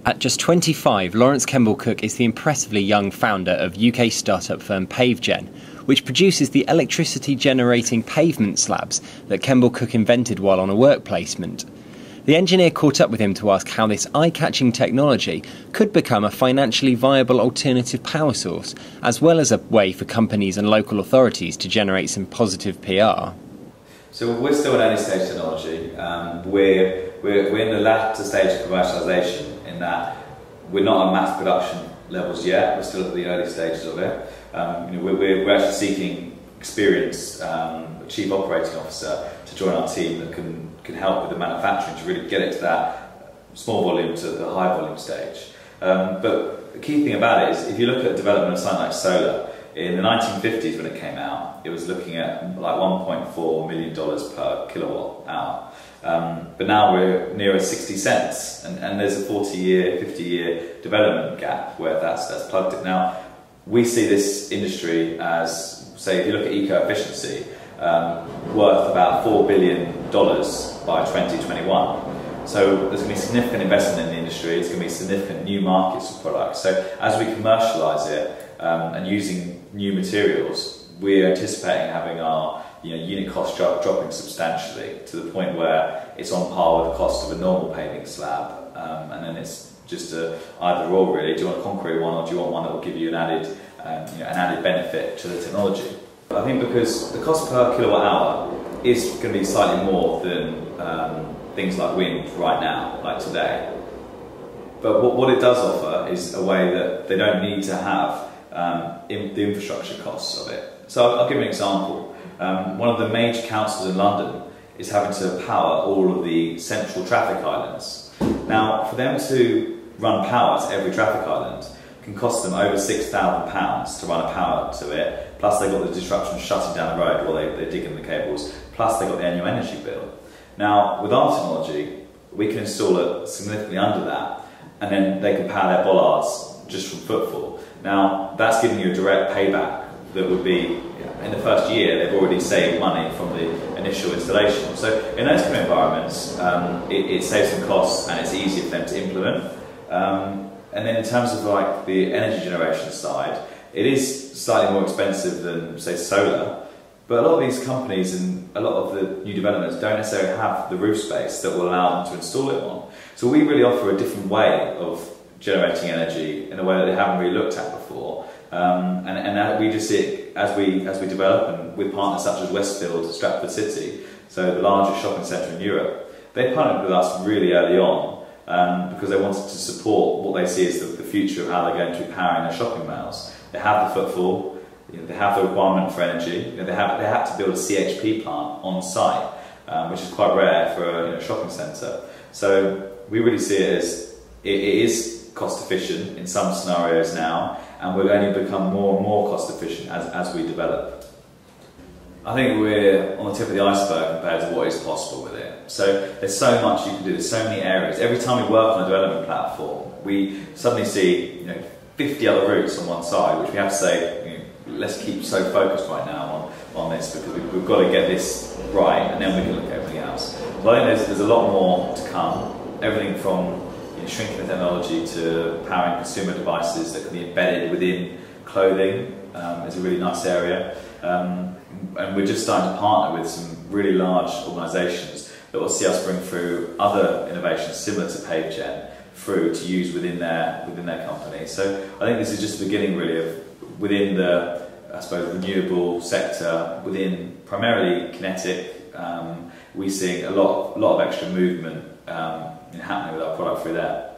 At just 25, Laurence Kemball-Cook is the impressively young founder of UK startup firm Pavegen, which produces the electricity-generating pavement slabs that Kemball-Cook invented while on a work placement. The engineer caught up with him to ask how this eye-catching technology could become a financially viable alternative power source, as well as a way for companies and local authorities to generate some positive PR. So we're still an early stage technology. We're in the latter stage of commercialisation, in that we're not at mass production levels yet. We're still at the early stages of it. We're actually seeking experienced chief operating officer to join our team that can help with the manufacturing to really get it to that small volume to the high volume stage. But the key thing about it is, if you look at development of something like solar, in the 1950s when it came out, it was looking at like $1.4 million per kilowatt hour. But now we're nearer 60 cents, and there's a 40-year, 50-year development gap where that's plugged in. Now, we see this industry as, say, if you look at eco-efficiency, worth about $4 billion by 2021. So there's going to be significant investment in the industry, there's going to be significant new markets for products. So as we commercialise it and using new materials, we're anticipating having our unit cost dropping substantially to the point where it's on par with the cost of a normal paving slab, and then it's just either or really. Do you want a concrete one, or do you want one that will give you an added benefit to the technology? I think because the cost per kilowatt hour is going to be slightly more than things like wind right now, like today. But what it does offer is a way that they don't need to have the infrastructure costs of it. So I'll give you an example. One of the major councils in London is having to power all of the central traffic islands. Now, for them to run power to every traffic island can cost them over £6,000 to run a power to it, plus they've got the disruption shutting down the road while they're digging the cables, plus they've got the annual energy bill. Now, with our technology, we can install it significantly under that, and then they can power their bollards just from footfall. Now, that's giving you a direct payback that would be, in the first year, they've already saved money from the initial installation. So in those kind of environments, it saves some costs and it's easier for them to implement. And then in terms of like the energy generation side, it is slightly more expensive than, say, solar. But a lot of these companies and a lot of the new developments don't necessarily have the roof space that will allow them to install it on. So we really offer a different way of generating energy in a way that they haven't really looked at before. And we just see it as we develop, and with partners such as Westfield, Stratford City, so the largest shopping centre in Europe, they partnered with us really early on because they wanted to support what they see as the future of how they're going to be powering their shopping malls. They have the footfall, they have the requirement for energy, they had to build a CHP plant on site, which is quite rare for a shopping centre. So we really see it as it is cost efficient in some scenarios now, and we'll only become more and more cost efficient as we develop. I think we're on the tip of the iceberg compared to what is possible with it. So there's so much you can do, there's so many areas. Every time we work on a development platform, we suddenly see 50 other routes on one side, which we have to say, let's keep so focused right now on this, because we've got to get this right, and then we can look at everything else. So I think there's a lot more to come. Everything from shrinking the technology to powering consumer devices that can be embedded within clothing is a really nice area. And we're just starting to partner with some really large organisations that will see us bring through other innovations similar to Pavegen through to use within their company. So I think this is just the beginning really of within the, I suppose, renewable sector, within primarily kinetic. We're seeing a lot of extra movement happening with our product through there.